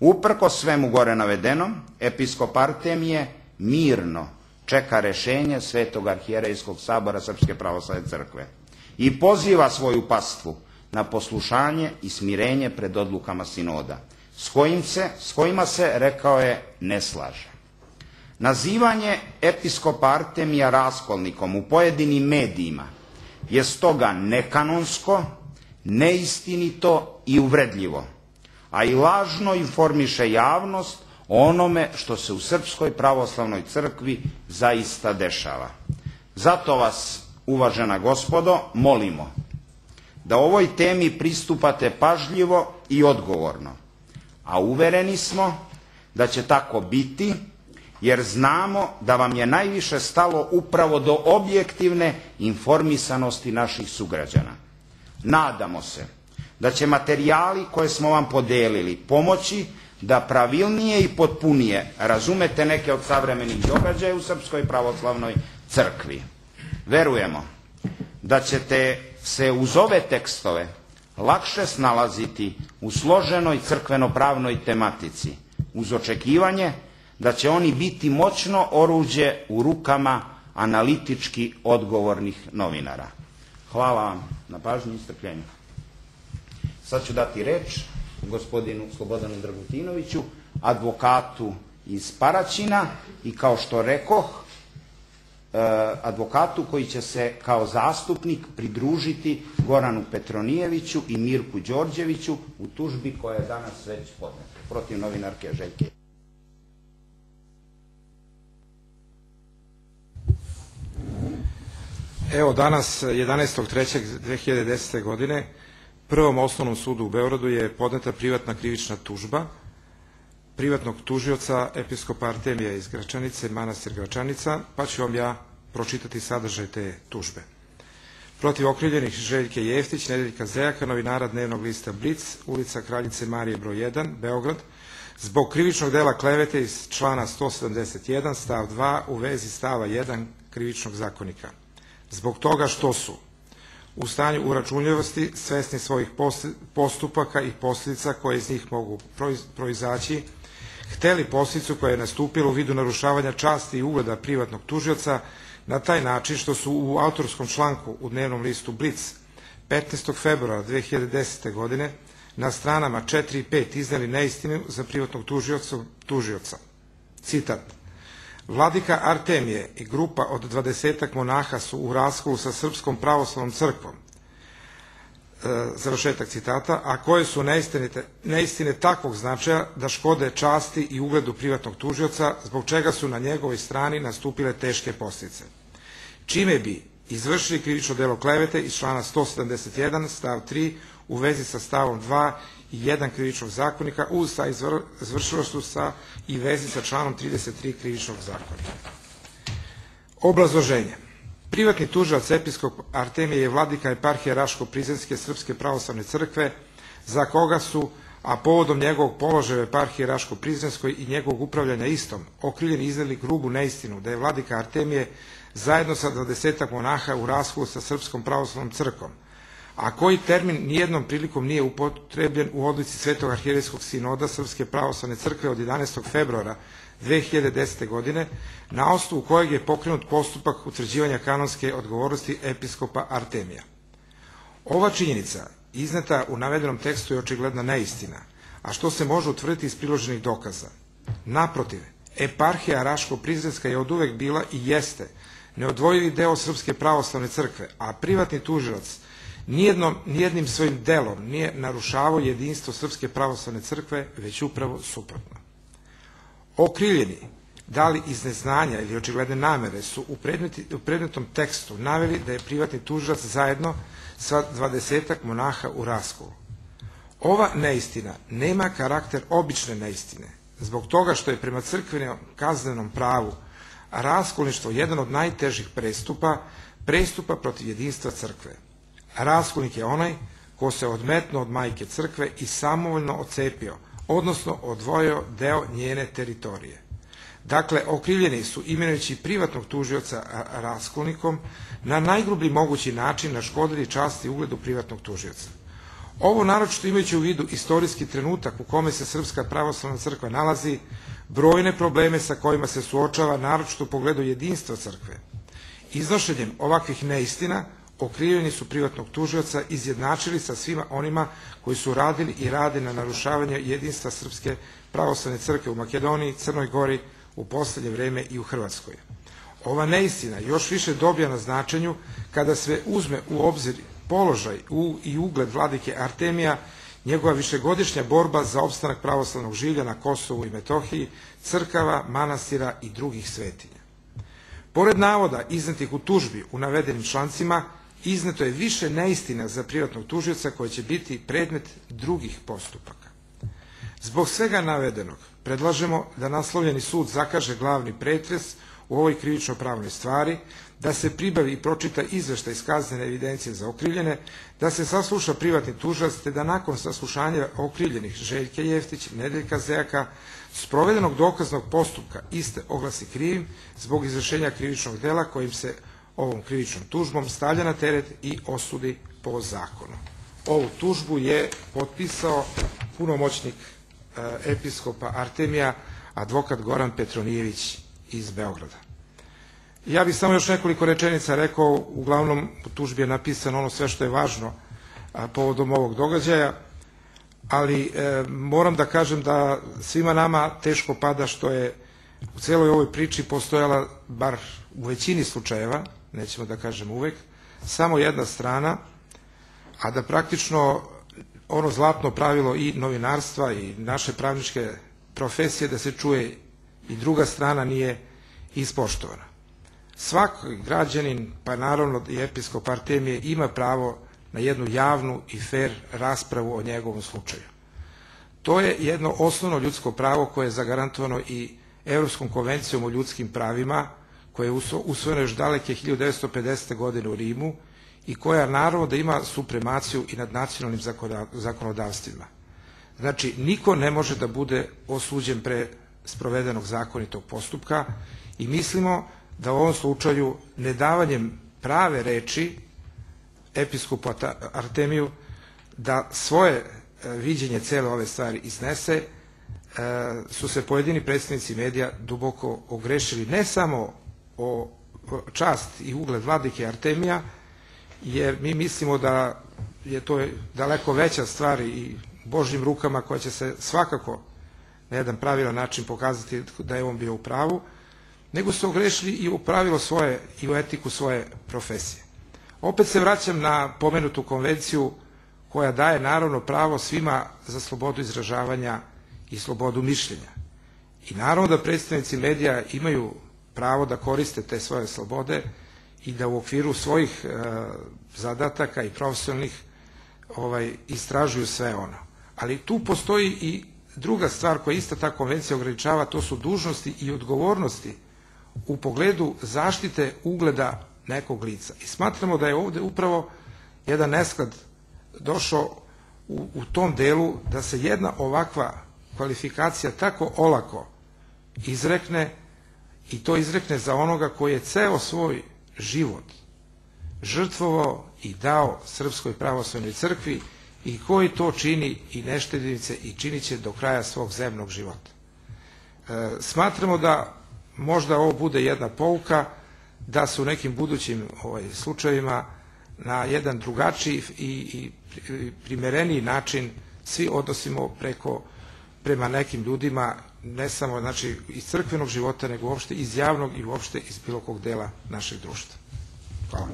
Uprkos svemu gore navedenom, episkop Artemije mirno čeka rešenje Svetog arhijerejskog sabora Srpske pravoslavne crkve i poziva svoju pastvu na poslušanje i smirenje pred odlukama sinoda, s kojima se, rekao je, ne slaže. Nazivanje episkopa Artemija raskolnikom u pojedinim medijima je stoga nekanonsko, neistinito i uvredljivo, a i lažno informiše javnost o onome što se u Srpskoj pravoslavnoj crkvi zaista dešava. Zato vas, uvažena gospodo, molimo da ovoj temi pristupate pažljivo i odgovorno, a uvereni smo da će tako biti, jer znamo da vam je najviše stalo upravo do objektivne informisanosti naših sugrađana. Nadamo se da će materijali koje smo vam podelili pomoći da pravilnije i potpunije razumete neke od savremenih događaja u Srpskoj pravoslavnoj crkvi. Verujemo da ćete se uz ove tekstove lakše snalaziti u složenoj crkveno-pravnoj tematici, uz očekivanje da će oni biti moćno oruđe u rukama analitički odgovornih novinara. Hvala vam na pažnji i strpljenju. Sad ću dati reč gospodinu Slobodanu Dragutinoviću, advokatu iz Paraćina i, kao što rekoh, advokatu koji će se kao zastupnik pridružiti Goranu Petronijeviću i Mirku Đorđeviću u tužbi koja je danas već podneta protiv novinarke Željke. Evo, danas, 11.3.2010. godine, Prvom osnovnom sudu u Beogradu je podneta privatna krivična tužba privatnog tužioca episkopa Artemija iz Gračanice, manastir Gračanica, pa ću vam ja pročitati sadržaj te tužbe. Protiv okrivljenih Željke Jeftić, Nedeljka Zejaka, novinara dnevnog lista Blic, ulica Kraljice Marije broj 1, Beograd, zbog krivičnog dela klevete iz člana 171 stav 2 u vezi stava 1 krivičnog zakonika. Zbog toga što su u stanju uračunljivosti, svesni svojih postupaka i posljedica koje iz njih mogu proizaći, hteli posljedicu koja je nastupila u vidu narušavanja časti i ugleda privatnog tužioca na taj način što su u autorskom članku u dnevnom listu Blic 15. februara 2010. godine na stranama 4 i 5 izneli neistinu za privatnog tužioca. Citat: Vladika Artemije i grupa od 20-ak monaha su u raskolu sa Srpskom pravoslavnom crkvom, završetak citata, a koje su neistine takvog značaja da škode časti i ugledu privatnog tužioca, zbog čega su na njegovoj strani nastupile teške posljedice, čime bi izvršili krivično delo klevete iz člana 171 stav 3 u vezi sa stavom 2 i 1 krivičnog zakonika uz sa izvršilaštvu i vezi sa članom 33 krivičnog zakonika. Obrazloženje. Privatni tužilac episkop Artemije je vladika eparhije Raško-Prizrenske Srpske pravoslavne crkve, za koga su, a povodom njegovog položaja eparhije Raško-Prizrenskoj i njegovog upravljanja istom, okrivljeni izneli grubu neistinu da je vladika Artemije zajedno sa 20-ak monaha u raskolu sa Srpskom pravoslavnom crkvom, a koji termin nijednom prilikom nije upotrebljen u odluci Svetog arhijerejskog sinoda Srpske pravoslavne crkve od 11. februara 2010. godine, na osnovu kojeg je pokrenut postupak utvrđivanja kanonske odgovornosti episkopa Artemija. Ova činjenica izneta u navedenom tekstu je očigledna neistina, a što se može utvrditi iz priloženih dokaza. Naprotiv, eparhija Raško-Prizrenska je oduvek bila i jeste neodvojivi deo Srpske pravoslavne crkve, a privatni tužilac nijednim svojim delom nije narušavao jedinstvo Srpske pravoslavne crkve, već upravo suprotno. Okrivljeni, da li iz neznanja ili očigledne namere, su u predmetnom tekstu naveli da je privatni tužilac zajedno sa 20-ak monaha u raskolu. Ova neistina nema karakter obične neistine, zbog toga što je prema crkvenom kaznenom pravu raskolništvo jedan od najtežih prestupa protiv jedinstva crkve. Raskolnik je onaj ko se odmetno od majke crkve i samovoljno ocepio, odnosno odvojio deo njene teritorije. Dakle, okrivljeni su, imenujući privatnog tužioca raskolnikom, na najgrublji mogući način naškodili časti i ugledu privatnog tužioca. Ovo naročito imajući u vidu istorijski trenutak u kome se Srpska pravoslavna crkva nalazi, brojne probleme sa kojima se suočava, naročito u pogledu jedinstva crkve. Iznošenjem ovakvih neistina okrivljeni su privatnog tužioca izjednačili sa svima onima koji su radili i rade na narušavanje jedinstva Srpske pravoslavne crkve u Makedoniji, Crnoj Gori, u poslednje vreme i u Hrvatskoj. Ova neistina još više dobija na značenju kada se uzme u obzir položaj i ugled vladike Artemija, njegova višegodišnja borba za opstanak pravoslavnog življa na Kosovu i Metohiji, crkava, manastira i drugih svetinja. Pored navoda iznetih u tužbi u navedenim člancima, izneto je više neistina za privatnog tužioca koji će biti predmet drugih postupaka. Zbog svega navedenog, predlažemo da naslovljeni sud zakaže glavni pretres u ovoj krivično-pravnoj stvari, da se pribavi i pročita izveštaj iz kaznene evidencije za okrivljene, da se sasluša privatni tužilac, te da nakon saslušanja okrivljenih Željke Jeftić, Nedeljka Zejaka, sprovedenog dokaznog postupka iste oglasi krivim zbog izvršenja krivičnog dela kojim se ovom krivičnom tužbom stavlja na teret i osudi po zakonu. Ovu tužbu je potpisao punomoćnik episkopa Artemija, advokat Goran Petronijević iz Beograda. Ja bih samo još nekoliko rečenica rekao, uglavnom u tužbi je napisano ono sve što je važno povodom ovog događaja, ali moram da kažem da svima nama teško pada što je u celoj ovoj priči postojala, bar u većini slučajeva, nećemo da kažem uvek, samo jedna strana, a da praktično ono zlatno pravilo i novinarstva i naše pravničke profesije da se čuje i druga strana nije ispoštovana. Svaki građanin, pa naravno i episkop Artemije, ima pravo na jednu javnu i fer raspravu o njegovom slučaju. To je jedno osnovno ljudsko pravo koje je zagarantovano i Evropskom konvencijom o ljudskim pravima, koja je usvojena još daleke 1950. godine u Rimu i koja naravno da ima supremaciju i nad nacionalnim zakonodavstvima. Znači, niko ne može da bude osuđen pre sprovedenog zakonitog postupka i mislimo da u ovom slučaju nedavanjem prave reči episkopu Artemiju da svoje viđenje cele ove stvari iznese, su se pojedini predstavnici medija duboko ogrešili ne samo o čast i ugled vladike Artemija, jer mi mislimo da je to daleko veća stvar i Božjim rukama koja će se svakako na jedan pravilan način pokazati da je on bio u pravu, nego su ogrešili i u pravilo svoje i u etiku svoje profesije. Opet se vraćam na pomenutu konvenciju koja daje naravno pravo svima za slobodu izražavanja i slobodu mišljenja. I naravno da predstavnici medija imaju pravo da koriste te svoje slobode i da u okviru svojih zadataka i profesionalnih istražuju sve ono. Ali tu postoji i druga stvar koja ista ta konvencija ograničava, to su dužnosti i odgovornosti u pogledu zaštite ugleda nekog lica. I smatramo da je ovde upravo jedan nesklad došao u tom delu da se jedna ovakva kvalifikacija tako olako izrekne i to izrekne za onoga koji je ceo svoj život žrtvovao i dao Srpskoj pravoslavnoj crkvi i koji to čini i neštedimice i činit će do kraja svog zemnog života. Smatramo da možda ovo bude jedna pouka da se u nekim budućim slučajevima na jedan drugačiji i primereniji način svi odnosimo prema nekim ljudima, ne samo iz crkvenog života, nego uopšte iz javnog i uopšte iz bilo kog dela našeg društva. Hvala.